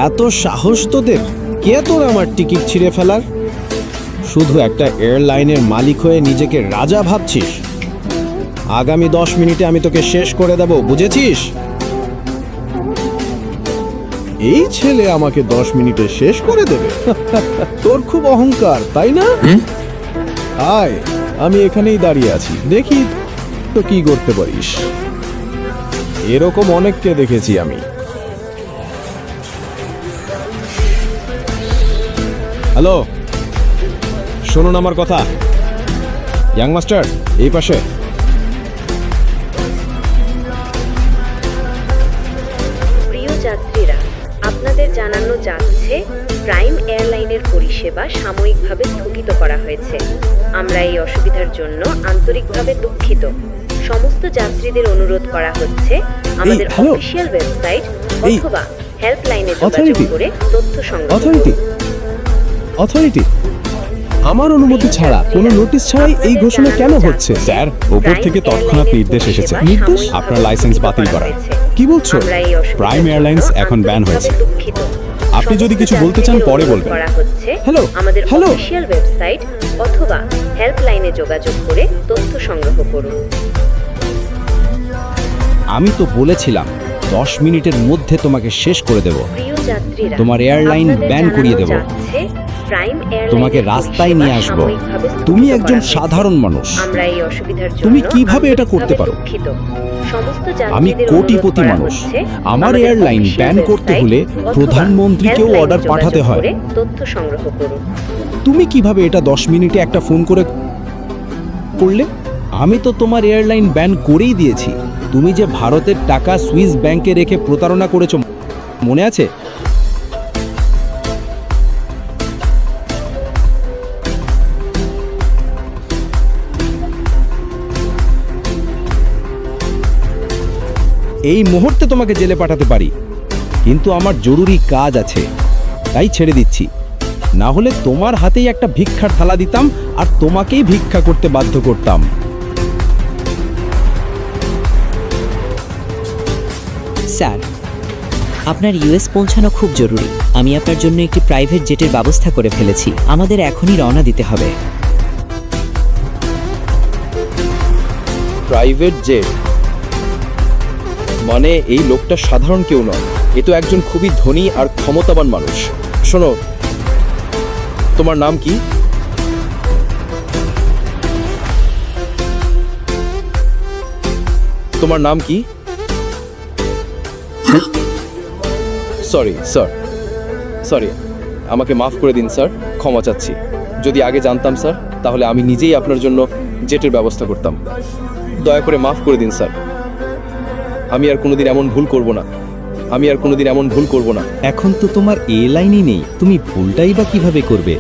এত সাহস তোদের? কে তোর আমার টিকিট ছিঁড়ে ফেলার? শুধু একটা এয়ারলাইনের মালিক হয়ে নিজেকে রাজা ভাবছিস? আগামী 10 মিনিটে আমি তোকে শেষ করে দেব, বুঝেছিস? এই ছেলে আমাকে 10 মিনিটে শেষ করে দেবে? তোর খুব অহংকার, তাই না? আয়, আমি এখানেই দাঁড়িয়ে আছি, দেখি তো কি করতে পারিস। এরকম অনেককে দেখেছি আমি। হ্যালো, শুনুন আমার কথা। ইয়াং মাস্টার, এই পাশে। প্রিয় যাত্রীরা, আপনাদের জানানো যাচ্ছে প্রাইম এয়ারলাইনের পরিষেবা সাময়িকভাবে স্থগিত করা হয়েছে। আমরা এই অসুবিধার জন্য আন্তরিকভাবে দুঃখিত। সমস্ত যাত্রীদের অনুরোধ করা হচ্ছে আমাদের অফিসিয়াল ওয়েবসাইট অথবা হেল্পলাইনে যোগাযোগ করে তথ্য সংগ্রহ করুন। অথরিটি, আমার অনুমতি ছাড়া, কোনো নোটিশ ছাড়াই এই ঘোষণা কেন হচ্ছে? স্যার, উপর থেকে তৎক্ষণাৎ নির্দেশ এসেছে। নির্দেশ? আপনার লাইসেন্স বাতিল করার। কি বলছো? প্রাইম এয়ারলাইন্স এখন ব্যান হয়েছে। আপনি যদি কিছু বলতে চান পরে বলবেন। হ্যালো, আমাদের হ্যালো। অফিসিয়াল ওয়েবসাইট অথবা হেল্পলাইনে যোগাযোগ করে তথ্য সংগ্রহ করুন। আমি তো বলেছিলাম 10 মিনিটের মধ্যে তোমাকে শেষ করে দেব। প্রিয় যাত্রীরা, তোমার এয়ারলাইন আপনাদের ব্যান করিয়ে দেব। জানানো যাচ্ছে প্রাইম এয়ারলাইনের তোমাকে রাস্তায় নিয়ে আসব। পরিষেবা সাময়িকভাবে তুমি স্থগিত একজন করা হয়েছে। সাধারণ মানুষ। আমরা এই অসুবিধার জন্য তুমি কিভাবে এটা করতে পারো? দুঃখিত। সমস্ত আমি যাত্রীদের কোটিপতি অনুরোধ করা মানুষ। হচ্ছে আমার আমাদের এয়ারলাইন অফিসিয়াল ব্যান করতে ওয়েবসাইট হলে অথবা প্রধানমন্ত্রীকেও হেল্পলাইনে অর্ডার যোগাযোগ পাঠাতে হয়। করে তথ্য সংগ্রহ করুন। তুমি কিভাবে এটা 10 মিনিটে একটা ফোন করে করলে? আমি তো তোমার এয়ারলাইন ব্যান করেই দিয়েছি। তুমি যে ভারতের টাকা সুইস ব্যাংকে রেখে প্রতারণা করেছো, মনে আছে? এই মুহূর্তে তোমাকে জেলে পাঠাতে পারি, কিন্তু আমার জরুরি কাজ আছে, তাই ছেড়ে দিচ্ছি। না হলে তোমার হাতেই একটা ভিক্ষার থালা দিতাম আর তোমাকেই ভিক্ষা করতে বাধ্য করতাম। স্যার, আপনার ইউএস পৌঁছানো খুব জরুরি। আমি আপনার জন্য একটি প্রাইভেট জেটের ব্যবস্থা করে ফেলেছি। আমাদের এখনই রওনা দিতে হবে। প্রাইভেট জেট মানে এই লোকটা সাধারণ কেউ নয়, এ তো একজন খুবই ধনী আর ক্ষমতাবান মানুষ। শোনো, তোমার নাম কি? তোমার নাম কি? সরি স্যার, সরি, আমাকে মাফ করে দিন স্যার, ক্ষমা চাচ্ছি। যদি আগে জানতাম স্যার, তাহলে আমি নিজেই আপনার জন্য জেটের ব্যবস্থা করতাম। দয়া করে মাফ করে দিন স্যার। আমি আর কোনোদিন এমন ভুল করব না। আমি আর কোনোদিন এমন ভুল করব না। এখন তো তোমার এ লাইনই নেই, তুমি ভুলটাই বা কিভাবে করবে?